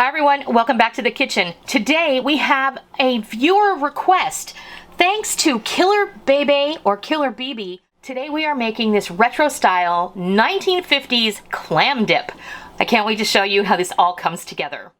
Hi everyone, welcome back to the kitchen. Today we have a viewer request. Thanks to KillerBeBe or KillerBeBe, today we are making this retro style 1950s clam dip. I can't wait to show you how this all comes together.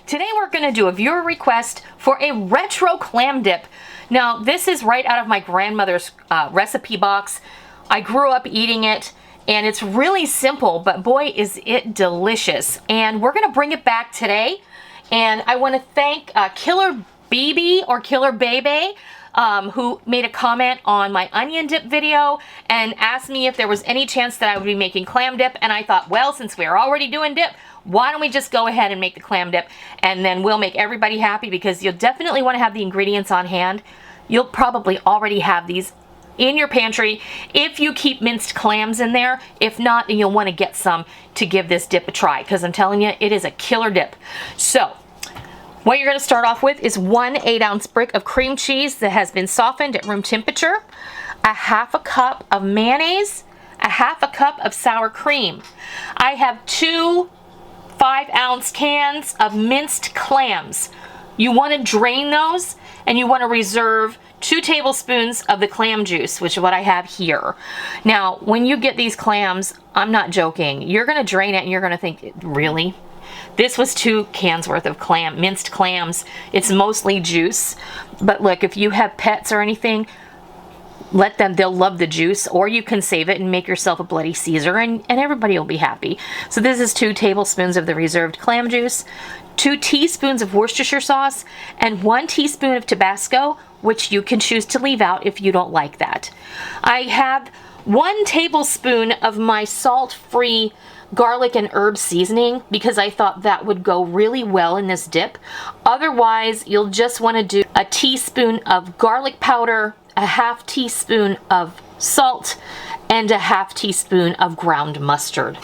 Today we're going to do a viewer request for a retro clam dip. Now this is right out of my grandmother's recipe box. I grew up eating it and it's really simple, but boy is it delicious. And we're going to bring it back today. And I want to thank KillerBeBe or KillerBeBe who made a comment on my onion dip video and asked me if there was any chance that I would be making clam dip. And I thought, well, since we're already doing dip, why don't we just go ahead and make the clam dip, and then we'll make everybody happy, because you'll definitely want to have the ingredients on hand. You'll probably already have these in your pantry if you keep minced clams in there. If not, you'll want to get some to give this dip a try, because I'm telling you, it is a killer dip. So what you're going to start off with is 1 8-ounce brick of cream cheese that has been softened at room temperature, a half a cup of mayonnaise, a half a cup of sour cream. I have 2 5-ounce cans of minced clams. You want to drain those, and you want to reserve 2 tablespoons of the clam juice, which is what I have here. Now, when you get these clams, I'm not joking, you're going to drain it and you're going to think, really? This was 2 cans worth of minced clams. It's mostly juice, but look, if you have pets or anything, let them, they'll love the juice, or you can save it and make yourself a bloody Caesar and everybody will be happy. So this is 2 tablespoons of the reserved clam juice, 2 teaspoons of Worcestershire sauce, and 1 teaspoon of Tabasco, which you can choose to leave out if you don't like that. I have 1 tablespoon of my salt-free garlic and herb seasoning, because I thought that would go really well in this dip. Otherwise, you'll just want to do a teaspoon of garlic powder, a half teaspoon of salt, and a half teaspoon of ground mustard.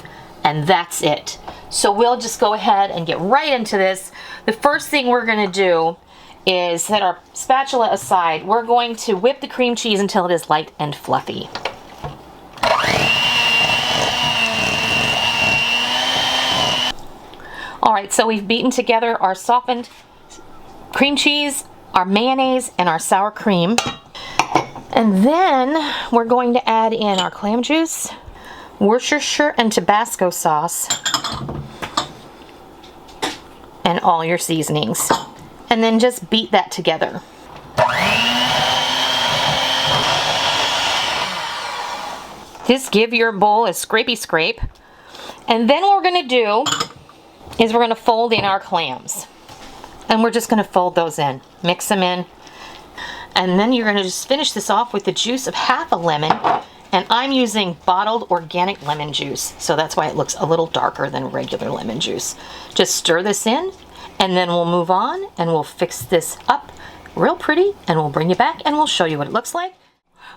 And that's it. So we'll just go ahead and get right into this. The first thing we're going to do is set our spatula aside. We're going to whip the cream cheese until it is light and fluffy. Alright, so we've beaten together our softened cream cheese, our mayonnaise, and our sour cream. And then we're going to add in our clam juice, Worcestershire and Tabasco sauce, and all your seasonings. And then just beat that together. Just give your bowl a scrapey scrape. And then what we're going to do is we're going to fold in our clams. And we're just going to fold those in, mix them in. And then you're going to just finish this off with the juice of half a lemon. And I'm using bottled organic lemon juice, so that's why it looks a little darker than regular lemon juice. Just stir this in, and then we'll move on and we'll fix this up real pretty, and we'll bring you back and we'll show you what it looks like.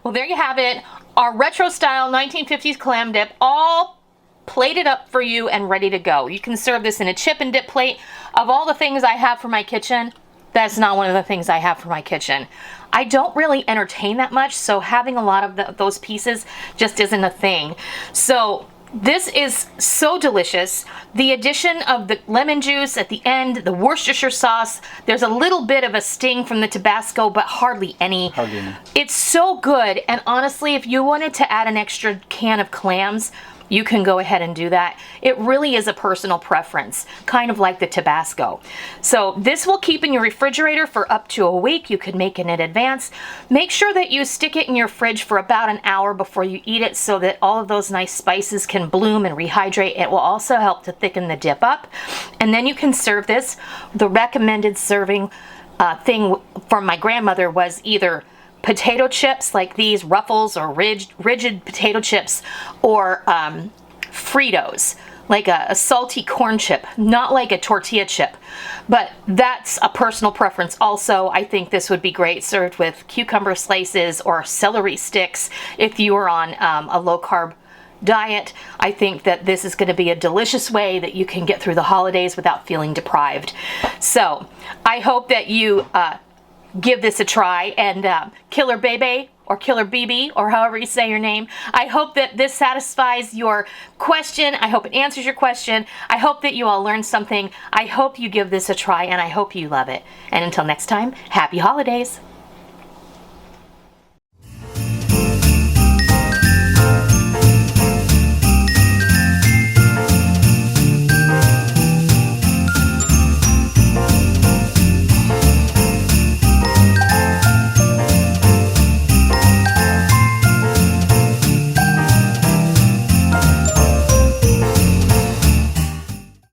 Well, there you have it. Our retro style 1950s clam dip, all plated up for you and ready to go. You can serve this in a chip and dip plate. Of all the things I have for my kitchen, that's not one of the things I have for my kitchen. I don't really entertain that much, so having a lot of those pieces just isn't a thing. So this is so delicious. The addition of the lemon juice at the end, the Worcestershire sauce, there's a little bit of a sting from the Tabasco, but hardly any. Hardly any. It's so good, and honestly, if you wanted to add an extra can of clams, you can go ahead and do that. It really is a personal preference, kind of like the Tabasco. So this will keep in your refrigerator for up to a week. You could make it in advance. Make sure that you stick it in your fridge for about an hour before you eat it, so that all of those nice spices can bloom and rehydrate. It will also help to thicken the dip up. And then you can serve this. The recommended serving thing from my grandmother was either potato chips like these, Ruffles or rigid potato chips, or Fritos, like a salty corn chip, not like a tortilla chip. But that's a personal preference also. I think this would be great served with cucumber slices or celery sticks if you are on a low-carb diet. I think that this is going to be a delicious way that you can get through the holidays without feeling deprived. So I hope that you give this a try, and KillerBeBe or KillerBeBe, or however you say your name. I hope that this satisfies your question. I hope it answers your question. I hope that you all learned something. I hope you give this a try, and I hope you love it. And until next time, happy holidays.